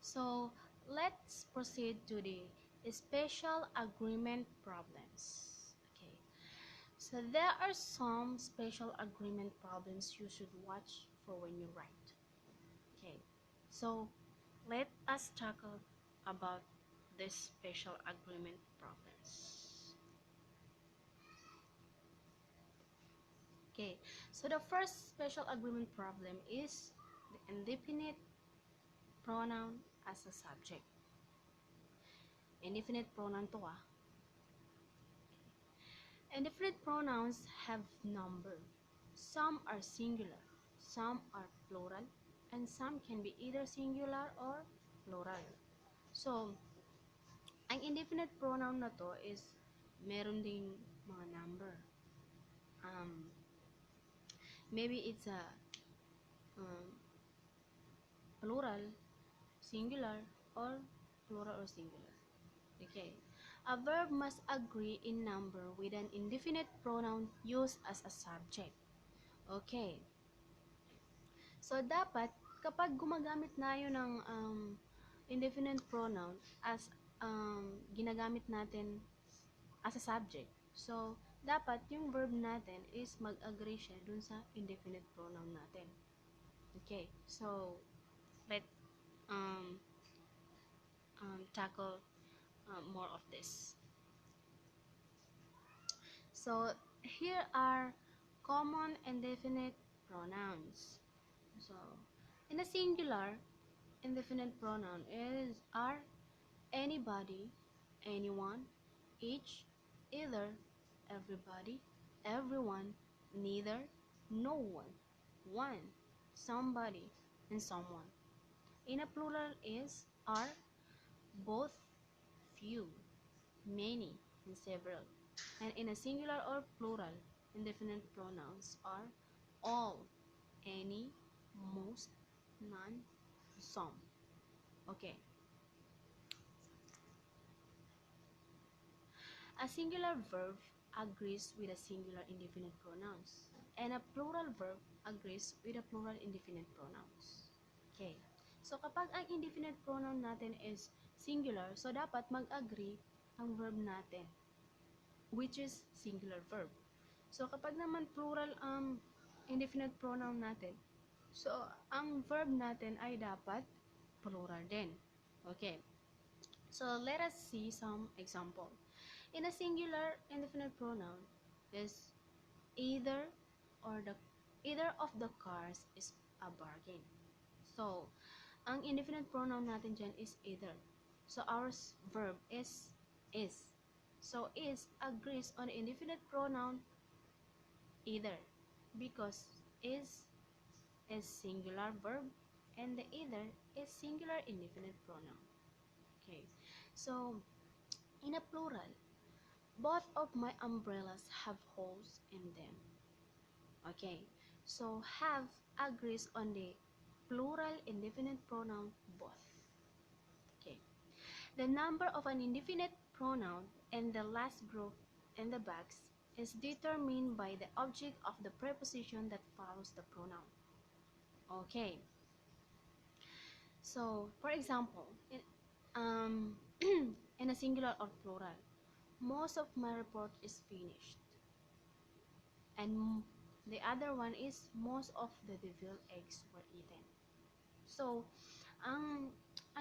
So let's proceed to the special agreement problems. Okay, so there are some special agreement problems you should watch for when you write. Okay, so let us tackle about this special agreement problems. Okay, so the first special agreement problem is the indefinite pronoun as a subject. Indefinite pronoun to ah. Indefinite pronouns have number. Some are singular, some are plural, and some can be either singular or plural. So, ang indefinite pronoun na to is meron ding mga number. Maybe it's a plural, singular, or plural or singular. Okay. A verb must agree in number with an indefinite pronoun used as a subject. Okay. So, dapat, kapag gumagamit tayo ng indefinite pronoun as ginagamit natin as a subject, so, dapat yung verb natin is mag-agree siya dun sa indefinite pronoun natin. Okay. So, let's tackle more of this. So, here are common indefinite pronouns. So, in a singular, indefinite pronoun are anybody, anyone, each, either, everybody, everyone, neither, no one, somebody, and someone. In a plural are both, few, many, and several. And in a singular or plural, indefinite pronouns are all, any, most, none, some. Okay. A singular verb agrees with a singular indefinite pronouns, and a plural verb agrees with a plural indefinite pronouns. Okay. So, kapag ang indefinite pronoun natin is singular, so dapat mag-agree ang verb natin, which is singular verb. So, kapag naman plural indefinite pronoun natin, so, ang verb natin ay dapat plural din. Okay. So, let us see some example. In a singular indefinite pronoun is either of the cars is a bargain. So, ang indefinite pronoun natin dyan is either. So, our verb is. So, is agrees on the indefinite pronoun either because is singular verb and the either is singular indefinite pronoun. Okay. So, in a plural, both of my umbrellas have holes in them. Okay. So, have agrees on the plural indefinite pronoun both. Okay. The number of an indefinite pronoun and the last group in the box is determined by the object of the preposition that follows the pronoun. Okay. So, for example, in a singular or plural, most of my report is finished. And the other one is most of the deviled eggs were eaten. So, ang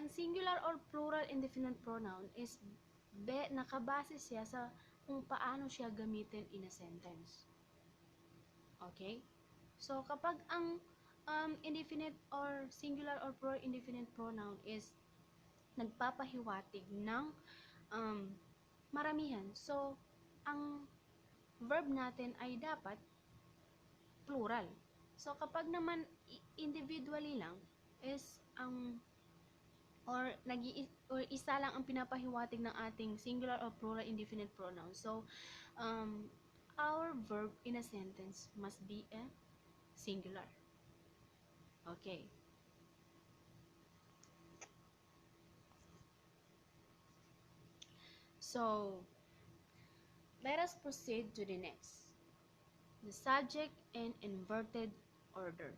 singular or plural indefinite pronoun is nakabase siya sa kung paano siya gamitin in a sentence. Okay? So, kapag ang indefinite or singular or plural indefinite pronoun is nagpapahiwatig ng maramihan. So, ang verb natin ay dapat plural. So, kapag naman individually lang is or isa lang ang pinapahiwatig ng ating singular or plural indefinite pronoun. So, our verb in a sentence must be a singular. Okay. So, let us proceed to the next. The subject in inverted order.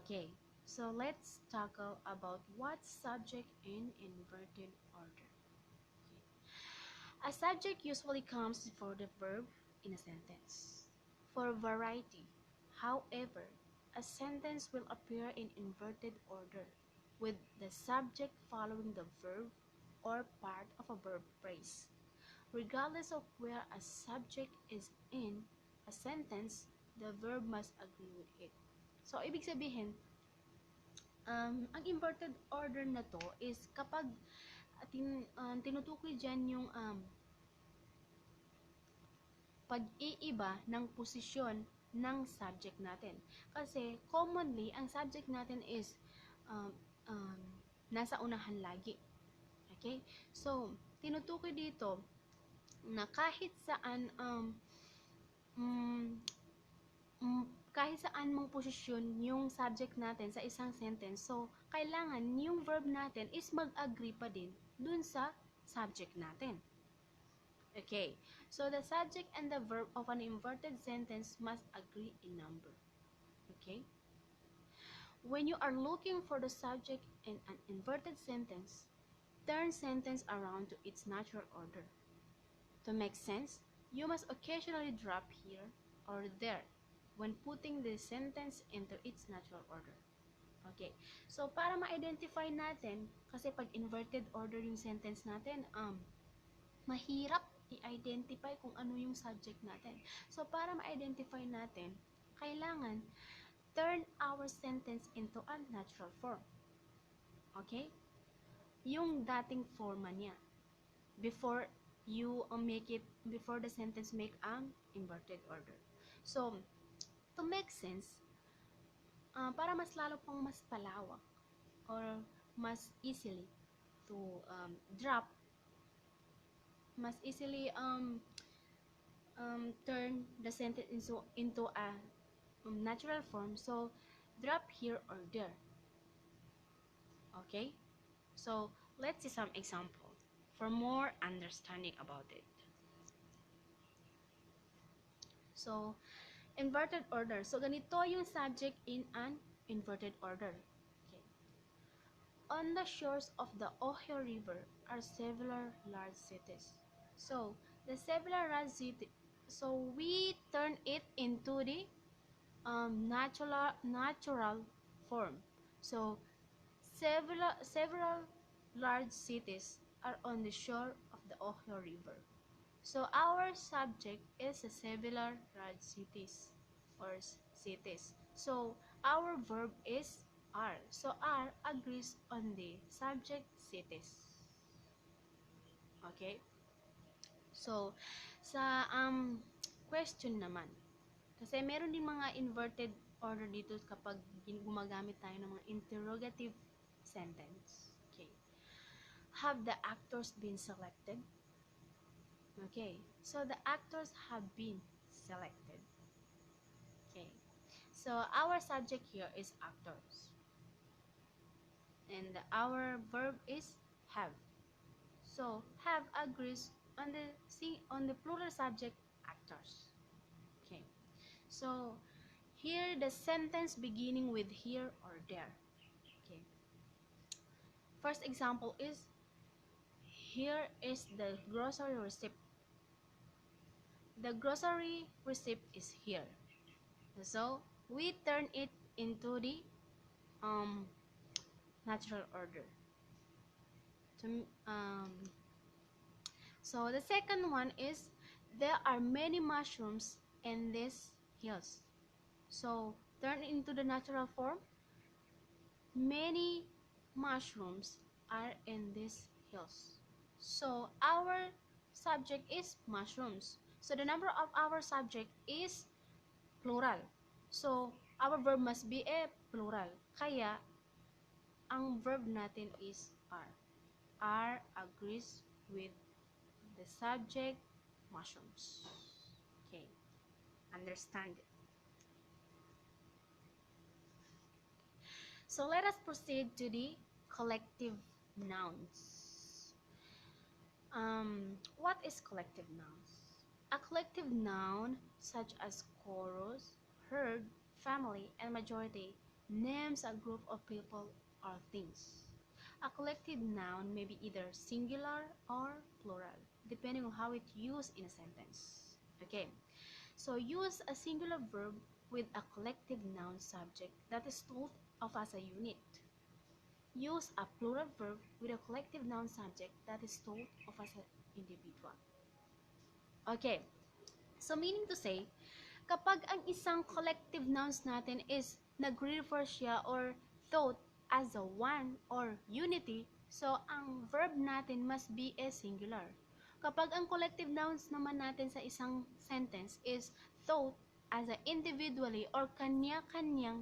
Okay. So let's tackle about what's subject in inverted order. A subject usually comes before the verb in a sentence. For variety, however, a sentence will appear in inverted order with the subject following the verb or part of a verb phrase. Regardless of where a subject is in a sentence, the verb must agree with it. So, ibig sabihin, ang inverted order na to is kapag tinutukoy dyan yung pag-iiba ng posisyon ng subject natin. Kasi commonly, ang subject natin is um, um, nasa unahan lagi. Okay? So, tinutukoy dito na um, kahit saan mong posisyon yung subject natin sa isang sentence, so, kailangan yung verb natin is mag-agree pa din dun sa subject natin. Okay, so the subject and the verb of an inverted sentence must agree in number. Okay? When you are looking for the subject in an inverted sentence, turn sentence around to its natural order. To make sense, you must occasionally drop here or there when putting the sentence into its natural order. Okay, so para ma-identify natin, kasi pag inverted order yung sentence natin, mahirap i-identify kung ano yung subject natin. So, para ma-identify natin, kailangan turn our sentence into a natural form. Okay? Yung dating forma niya. Before before the sentence make an inverted order. So, to make sense, para mas lalo pang mas palawak or mas easily to drop, mas easily turn the sentence into a natural form. So, drop here or there. Okay? So, let's see some example for more understanding about it. So, inverted order. So, ganito yung subject in an inverted order. Okay. On the shores of the Ohio River are several large cities. So, the several large cities, so we turn it into the natural form. So, several large cities are on the shore of the Ohio River. So, our subject is several large cities or cities. So, our verb is are. So, are agrees on the subject cities. Okay? So, sa question naman, kasi meron din mga inverted order dito kapag gumagamit tayo ng mga interrogative sentence. Okay. Have the actors been selected? Okay. So, the actors have been selected. Okay. So, our subject here is actors. And our verb is have. So, have agrees on the plural subject actors. Okay. So, here the sentence beginning with here or there. Okay. First example is, here is the grocery receipt. The grocery receipt is here. So, we turn it into the natural order. So, the second one is, there are many mushrooms in these hills. So, turn into the natural form. Many mushrooms are in these hills. So, our subject is mushrooms. So, the number of our subject is plural. So, our verb must be a plural. Kaya, ang verb natin is are. Are agrees with the subject mushrooms. Okay. Understand it. So, let us proceed to the collective nouns. What is collective nouns? A collective noun such as chorus, herd, family, and majority names a group of people or things. A collective noun may be either singular or plural, depending on how it's used in a sentence. Okay, so use a singular verb with a collective noun subject that is thought of as a unit. Use a plural verb with a collective noun subject that is thought of as an individual. Okay, so meaning to say, kapag ang isang collective nouns natin is nagre-refer siya or thought as a one or unity, so ang verb natin must be a singular. Kapag ang collective nouns naman natin sa isang sentence is thought as a individually or kanya-kanya,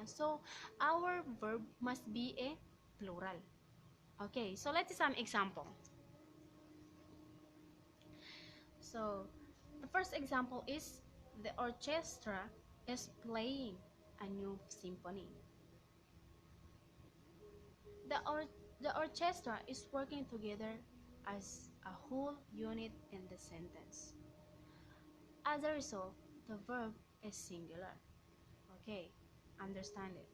so our verb must be a plural. Okay, so let's see some example. So, the first example is the orchestra is playing a new symphony. The orchestra is working together as a whole unit in the sentence. As a result, the verb is singular. Okay, understand it.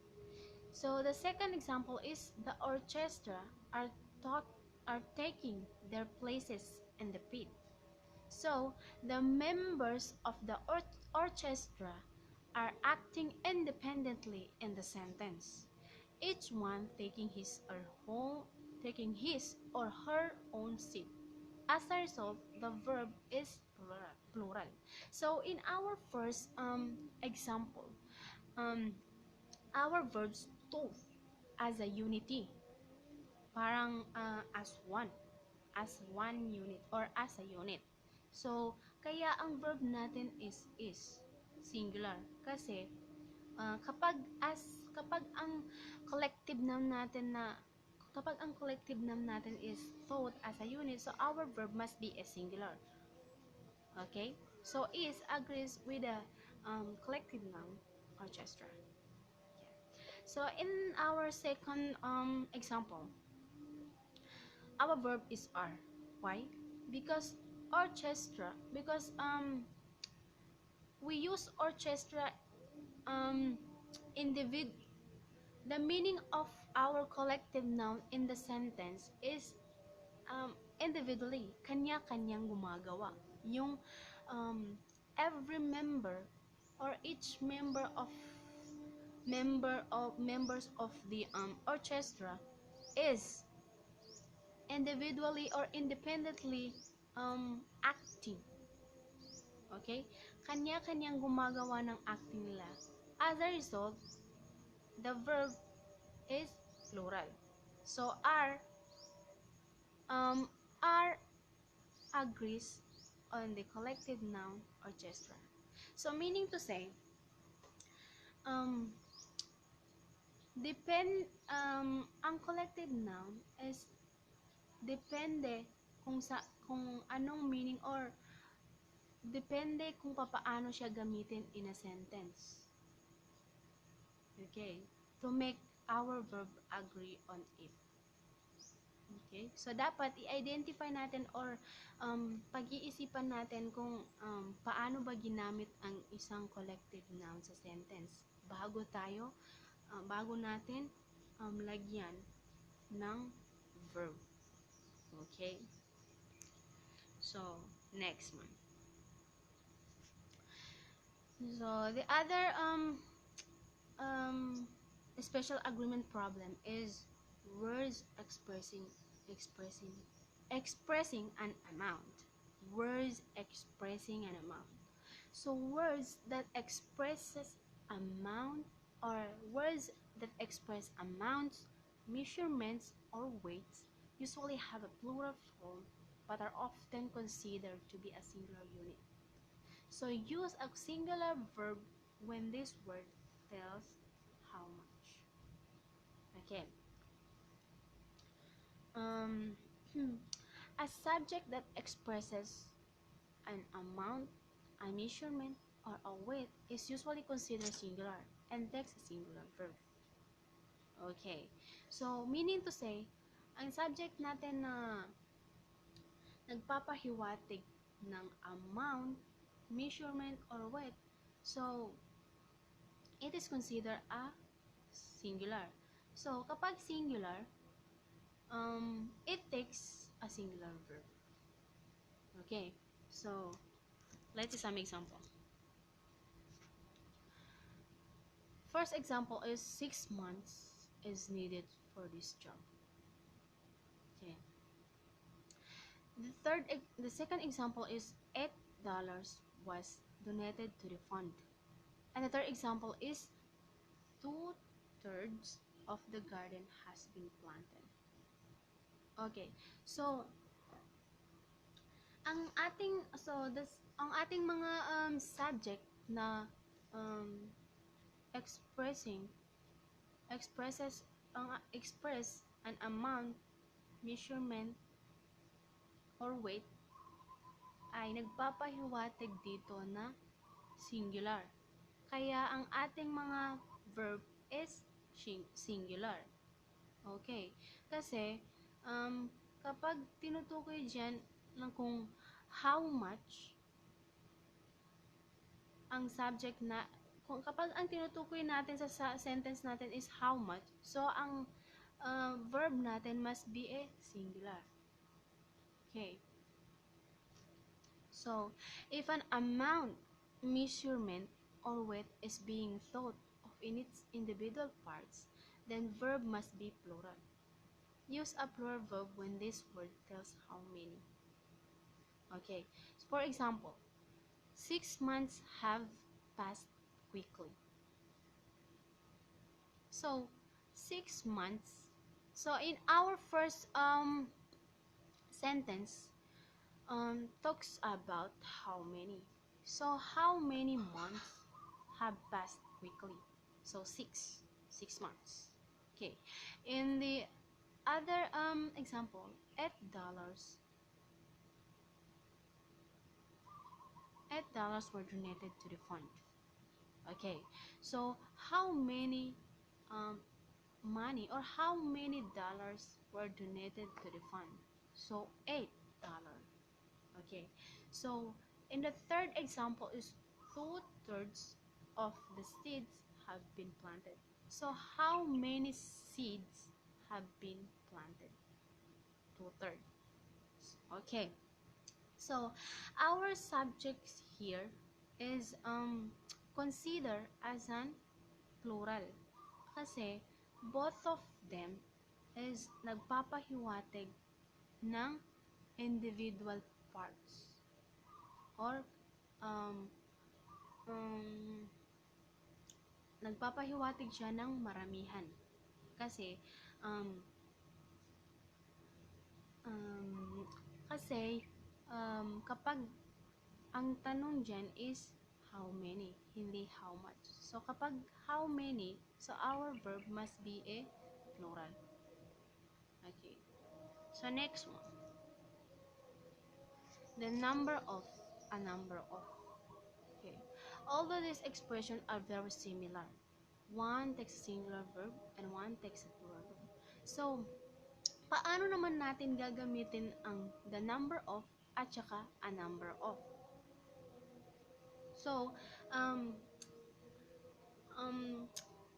So the second example is the orchestra are taking their places in the pit. So, the members of the orchestra are acting independently in the sentence, each one taking his or her own seat. As a result, the verb is plural. So, in our first example, our verbs told as a unity, parang as one unit or as a unit. So, kaya ang verb natin is singular kasi kapag ang collective noun natin is thought as a unit, so our verb must be a singular. Okay? So, is agrees with the collective noun orchestra. Yeah. So, in our second example, our verb is are. Why? Because we use orchestra individ the meaning of our collective noun in the sentence is individually, kanya-kanyang gumagawa. Yung every member or each members of the orchestra is individually or independently acting. Okay? Kanya-kanyang gumagawa ng acting nila. As a result, the verb is plural. So, are agrees on the collective noun orchestra. So, meaning to say, ang collective noun is depende kung anong meaning or depende kung paano siya gamitin in a sentence. Okay? To make our verb agree on it. Okay? So, dapat i-identify natin or pag-iisipan natin kung paano ba ginamit ang isang collective noun sa sentence bago natin lagyan ng verb. Okay? So, next one. So, the other special agreement problem is words expressing an amount. Words expressing an amount. So, words that expresses amount or words that express amounts, measurements, or weights usually have a plural form but are often considered to be a singular unit. So, use a singular verb when this word tells how much. Okay. A subject that expresses an amount, a measurement, or a weight is usually considered singular and takes a singular verb. Okay. So, meaning to say, ang subject natin na nagpapahiwatig ng amount, measurement, or weight. So, it is considered a singular. So, kapag singular, it takes a singular verb. Okay, so let's see some example. First example is 6 months is needed for this job. Okay. The second example is $8 was donated to the fund. And the third example is 2/3 of the garden has been planted. Okay, so ang ating mga subject na um, expressing express an amount, measurement, or weight ay nagpapahiwatig dito na singular. Kaya ang ating mga verb is singular. Okay. Kasi kapag tinutukoy dyan ng kung how much ang subject na kapag ang tinutukoy natin sa sentence natin is how much, so ang verb natin must be a singular. Okay. So, if an amount, measurement, or weight is being thought of in its individual parts, then verb must be plural. Use a plural verb when this word tells how many. Okay. So, for example, 6 months have passed quickly. So, 6 months. So, in our first sentence, talks about how many. So, how many months have passed quickly? So, 6 months. Okay. In the other example, $8 were donated to the fund. Okay. So, how many money or how many dollars were donated to the fund? So, $8. Okay, so in the third example is 2/3 of the seeds have been planted. So how many seeds have been planted? 2/3. Okay, so our subjects here is considered as an plural kasi both of them is nagpapahiwatig ng individual parts or nagpapahiwatig siya ng maramihan kasi um, um, kapag ang tanong dyan is how many, hindi how much. So kapag how many, so our verb must be a plural. Okay, so next one, the number of, a number of. Okay. Although these expressions are very similar, one takes a singular verb and one takes a plural verb. So, paano naman natin gagamitin ang the number of at saka a number of? So,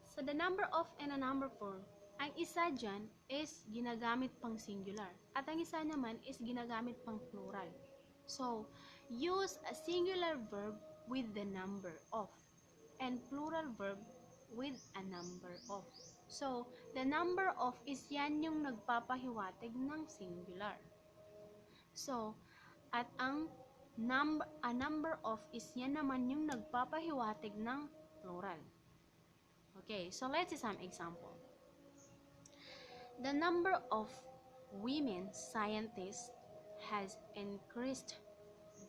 sa the number of and a number for, ang isa dyan is ginagamit pang singular at ang isa naman is ginagamit pang plural. So, use a singular verb with the number of and plural verb with a number of. So, the number of is yan yung nagpapahiwatig ng singular. So, at ang a number of is yan naman yung nagpapahiwatig ng plural. Okay, so let's see some example. The number of women scientists has increased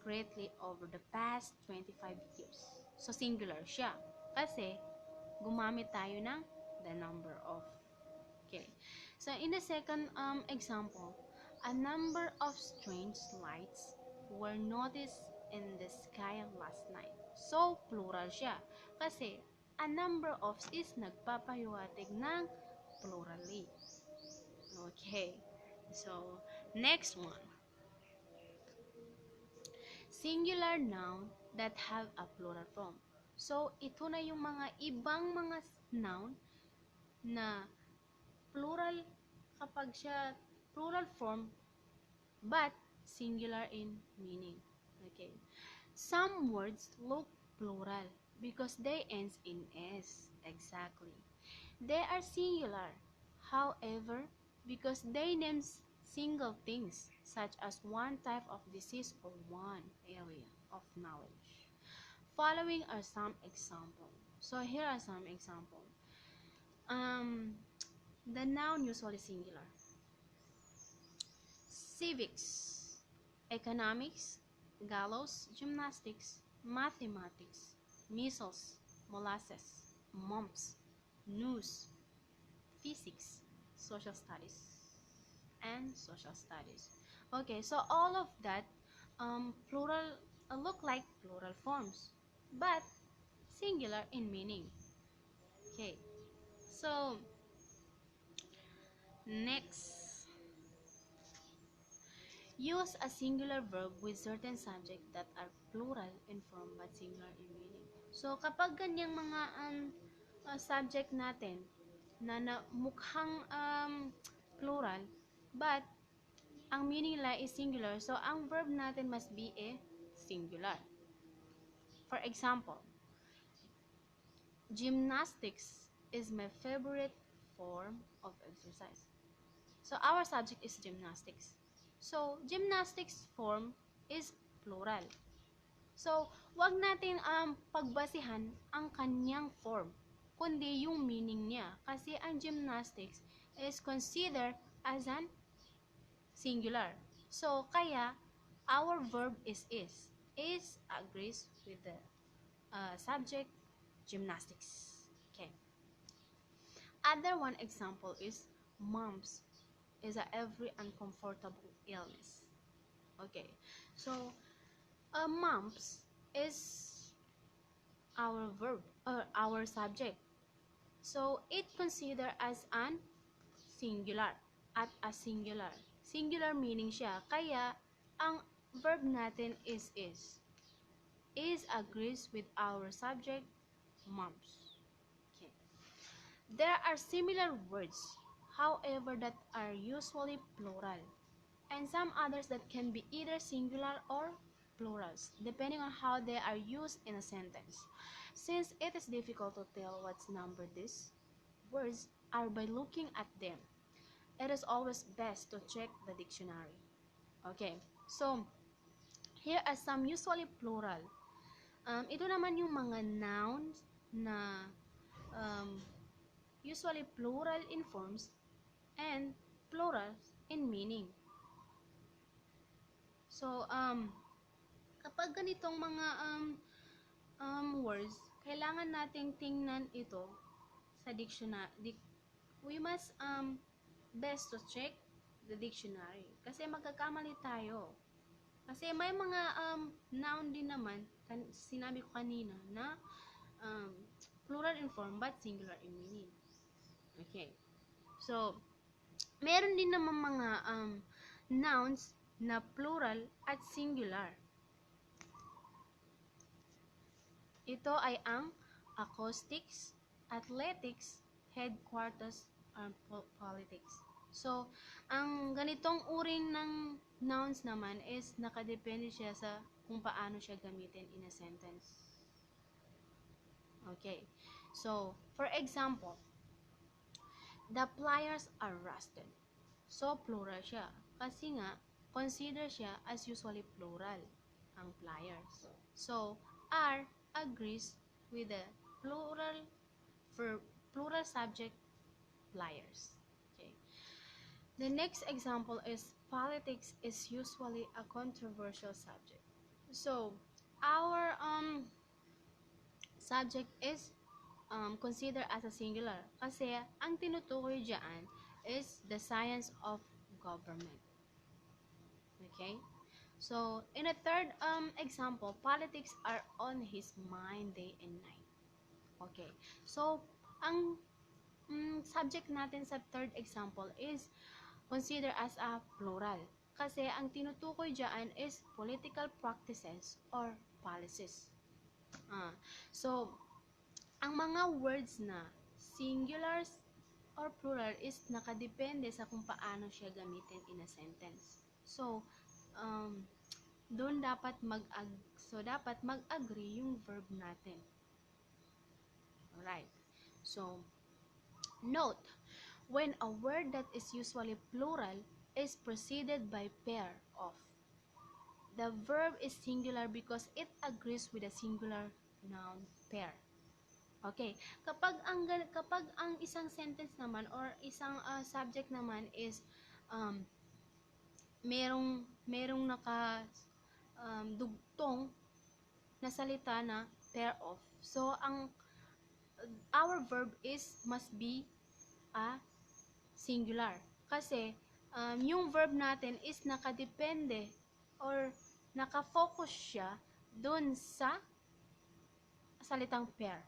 greatly over the past 25 years. So, singular siya. Kasi, gumamit tayo ng the number of. Okay. So, in the second example, a number of strange lights were noticed in the sky last night. So, plural siya. Kasi, a number of is nagpapahiwatig ng plurally. Okay. So, next one. Singular noun that have a plural form. So, ito na yung mga ibang mga noun na plural kapag siya plural form but singular in meaning. Okay. Some words look plural because they ends in s. Exactly. They are singular, however, because they name single things such as one type of disease or one area of knowledge. Following are some examples. So here are some examples. The noun usually singular. Civics, economics, gallows, gymnastics, mathematics, measles, molasses, mumps, news, physics, social studies, and social studies. Okay, so all of that plural look like plural forms, but singular in meaning. Okay, so next, use a singular verb with certain subject that are plural in form but singular in meaning. So kapag ganyang mga subject natin na mukhang plural but ang meaning nila is singular, so ang verb natin must be a singular. For example, gymnastics is my favorite form of exercise. So our subject is gymnastics. So gymnastics form is plural. So wag natin pagbasihan ang kanyang form, kundi yung meaning niya. Kasi ang gymnastics is considered as an singular. So kaya our verb is. Is agrees with the subject gymnastics. Okay. Other one example is mumps is a every uncomfortable illness. Okay. So mumps is our verb or our subject. So it consider as an singular at a singular. Singular meaning siya. Kaya ang verb natin is. Is agrees with our subject mumps. Okay. There are similar words, however, that are usually plural, and some others that can be either singular or plurals, depending on how they are used in a sentence. Since it is difficult to tell what's number these words are by looking at them, it is always best to check the dictionary. Okay, so here are some usually plural. Ito naman yung mga nouns na usually plural in forms and plural in meaning. So, kapag ganitong mga words, kailangan nating tingnan ito sa dictionary. We must best to check the dictionary. Kasi magkakamali tayo. Kasi may mga noun din naman, sinabi ko kanina, na plural in form but singular in meaning. Okay. So, meron din naman mga nouns na plural at singular. Ito ay ang acoustics, athletics, headquarters, and politics. So, ang ganitong uring ng nouns naman is nakadepende siya sa kung paano siya gamitin in a sentence. Okay. So, for example, the pliers are rusted. So, plural siya. Kasi nga, consider siya as usually plural, ang pliers. So, are agrees with the plural verb, plural subject, pliers. Okay. The next example is politics is usually a controversial subject. So, our subject is considered as a singular kasi ang tinutukoy diyan is the science of government. Okay? So, in a third example, politics are on his mind day and night. Okay. So, ang subject natin sa third example is considered as a plural. Kasi ang tinutukoy diyan is political practices or policies. So, ang mga words na singular or plural is nakadepende sa kung paano siya gamitin in a sentence. So, um, doon dapat dapat mag-agree yung verb natin. Alright. So, note, when a word that is usually plural is preceded by pair of, the verb is singular because it agrees with a singular noun pair. Okay, kapag ang isang sentence naman or isang subject naman is um, merong naka dugtong na salita na pair of. So our verb must be a singular. Kasi yung verb natin is nakadepende or nakafocus siya dun sa salitang pair.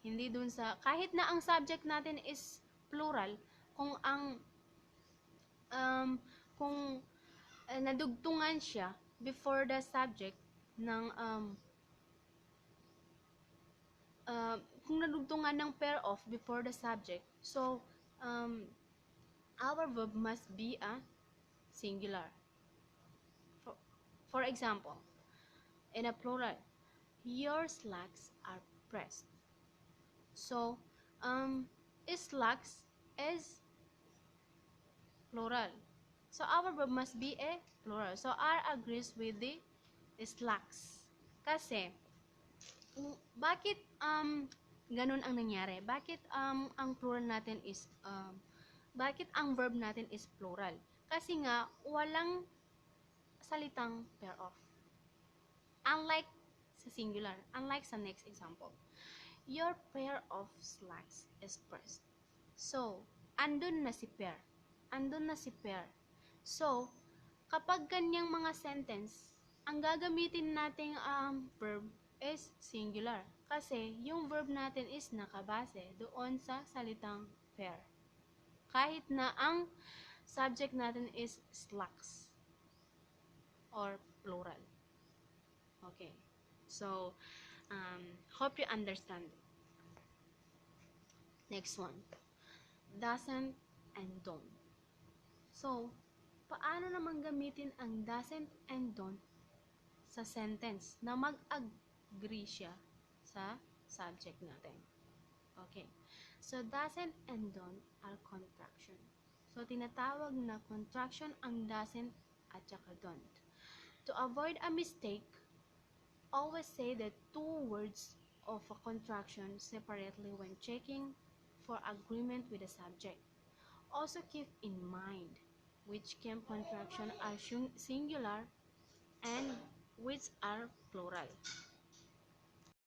Hindi dun sa, kahit na ang subject natin is plural, kung ang kung nadugtungan siya before the subject ng kung nadugtungan ng pair of before the subject, so our verb must be a singular. For example, in a plural, your slacks are pressed. So, slacks is plural. So, our verb must be a plural. So, R agrees with the slacks. Kasi, bakit ganun ang nangyari? Bakit ang plural natin is bakit ang verb natin is plural? Kasi nga walang salitang pair of. Unlike sa singular, unlike sa next example. Your pair of slacks is pressed. So, andun na si pair. Andun na si pair. So, kapag ganyang mga sentence, ang gagamitin nating verb is singular. Kasi, yung verb natin is nakabase doon sa salitang pair. Kahit na ang subject natin is slacks or plural. Okay. So, hope you understand. Next one. Doesn't and don't. So, paano naman gamitin ang doesn't and don't sa sentence na mag-agree siya sa subject natin? Okay. So, doesn't and don't are contraction. So, tinatawag na contraction ang doesn't at saka don't. To avoid a mistake, always say the two words of a contraction separately when checking for agreement with the subject. Also keep in mind which contraction are singular and which are plural.